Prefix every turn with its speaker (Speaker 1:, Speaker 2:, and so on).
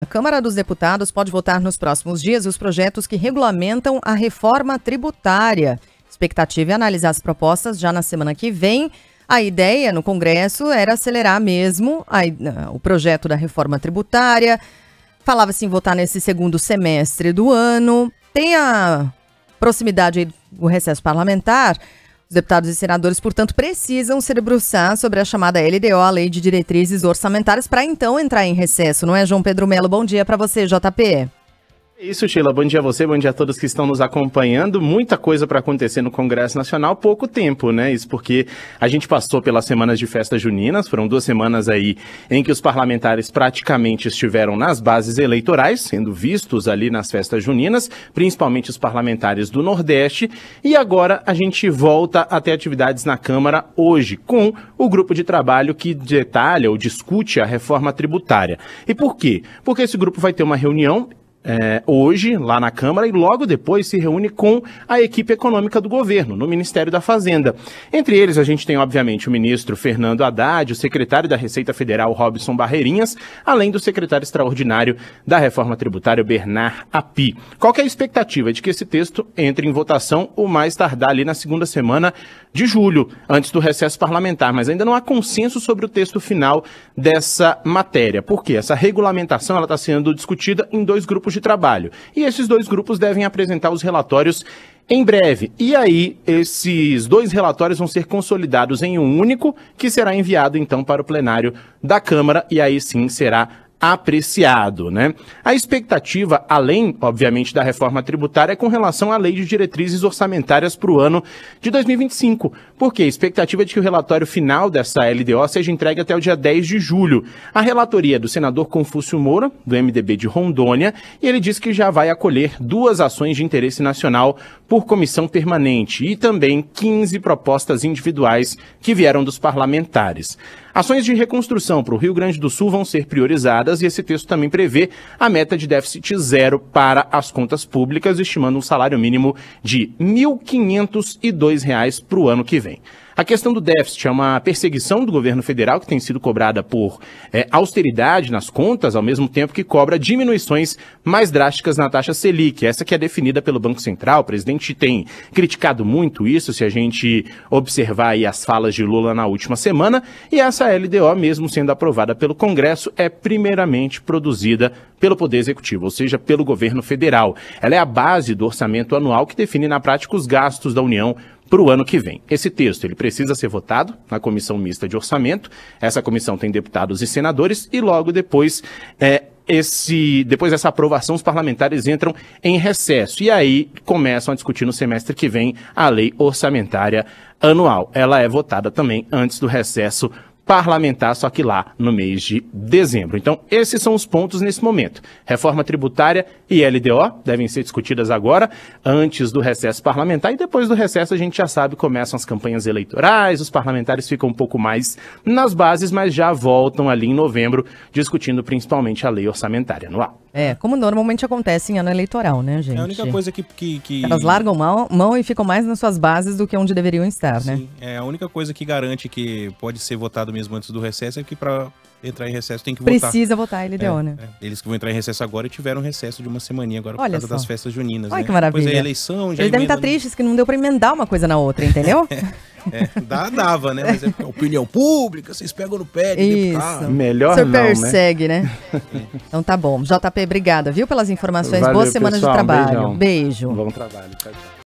Speaker 1: A Câmara dos Deputados pode votar nos próximos dias os projetos que regulamentam a reforma tributária. A expectativa é analisar as propostas já na semana que vem. A ideia no Congresso era acelerar mesmo o projeto da reforma tributária. Falava-se em votar nesse segundo semestre do ano. Tem a proximidade do recesso parlamentar. Os deputados e senadores, portanto, precisam se debruçar sobre a chamada LDO, a Lei de Diretrizes Orçamentárias, para então entrar em recesso, não é, João Pedro Melo? Bom dia para você, JP.
Speaker 2: Isso, Sheila. Bom dia a você, bom dia a todos que estão nos acompanhando. Muita coisa para acontecer no Congresso Nacional, pouco tempo, né? Isso porque a gente passou pelas semanas de festas juninas, foram 2 semanas aí em que os parlamentares praticamente estiveram nas bases eleitorais, sendo vistos ali nas festas juninas, principalmente os parlamentares do Nordeste, e agora a gente volta a ter atividades na Câmara hoje, com o grupo de trabalho que detalha ou discute a reforma tributária. E por quê? Porque esse grupo vai ter uma reunião hoje, lá na Câmara, e logo depois se reúne com a equipe econômica do governo, no Ministério da Fazenda. Entre eles, a gente tem, obviamente, o ministro Fernando Haddad, o secretário da Receita Federal, Robson Barreirinhas, além do secretário extraordinário da Reforma Tributária, Bernard Api. Qual que é a expectativa? De que esse texto entre em votação o mais tardar ali na segunda semana de julho, antes do recesso parlamentar, mas ainda não há consenso sobre o texto final dessa matéria. Por quê? Essa regulamentação está sendo discutida em 2 grupos de trabalho. E esses 2 grupos devem apresentar os relatórios em breve. E aí, esses 2 relatórios vão ser consolidados em um único, que será enviado, então, para o plenário da Câmara, e aí sim será apreciado, né? A expectativa, além, obviamente, da reforma tributária, é com relação à Lei de Diretrizes Orçamentárias para o ano de 2025. Porque a expectativa é de que o relatório final dessa LDO seja entregue até o dia 10 de julho. A relatoria é do senador Confúcio Moura, do MDB de Rondônia, e ele diz que já vai acolher 2 ações de interesse nacional por comissão permanente e também 15 propostas individuais que vieram dos parlamentares. Ações de reconstrução para o Rio Grande do Sul vão ser priorizadas e esse texto também prevê a meta de déficit zero para as contas públicas, estimando um salário mínimo de R$ 1.502 para o ano que vem. A questão do déficit é uma perseguição do governo federal que tem sido cobrada por austeridade nas contas, ao mesmo tempo que cobra diminuições mais drásticas na taxa Selic, essa que é definida pelo Banco Central. O presidente tem criticado muito isso, se a gente observar aí as falas de Lula na última semana, e essa LDO, mesmo sendo aprovada pelo Congresso, é primeiramente produzida pelo Poder Executivo, ou seja, pelo governo federal. Ela é a base do orçamento anual que define na prática os gastos da União para o ano que vem. Esse texto ele precisa ser votado na Comissão Mista de Orçamento. Essa comissão tem deputados e senadores e logo depois depois dessa aprovação, os parlamentares entram em recesso e aí começam a discutir no semestre que vem a Lei Orçamentária Anual. Ela é votada também antes do recesso parlamentar, só que lá no mês de dezembro. Então, esses são os pontos nesse momento. Reforma tributária e LDO devem ser discutidas agora, antes do recesso parlamentar, e depois do recesso a gente já sabe, começam as campanhas eleitorais, os parlamentares ficam um pouco mais nas bases, mas já voltam ali em novembro, discutindo principalmente a lei orçamentária anual.
Speaker 1: Como normalmente acontece em ano eleitoral, né, gente?
Speaker 3: É a única coisa que...
Speaker 1: Elas largam mão e ficam mais nas suas bases do que onde deveriam estar, né?
Speaker 3: Sim, a única coisa que garante que pode ser votado mesmo antes do recesso é que para entrar em recesso tem que votar.
Speaker 1: Precisa votar a LDO, né?
Speaker 3: Eles que vão entrar em recesso agora e tiveram recesso de uma semaninha agora por causa das festas juninas.
Speaker 1: Olha que maravilha.
Speaker 3: Depois é eleição, já
Speaker 1: eles devem estar tristes que não deu para emendar uma coisa na outra, entendeu?
Speaker 3: Dava, né? Mas é opinião pública, vocês pegam no pé de deputado.
Speaker 2: Melhor
Speaker 1: não,
Speaker 2: persegue,
Speaker 1: né? Então tá bom. JP, obrigada, viu, pelas informações.
Speaker 2: Valeu,
Speaker 1: Boas semanas de
Speaker 2: pessoal,
Speaker 1: trabalho. Beijo.
Speaker 2: Bom trabalho. Tchau, tchau.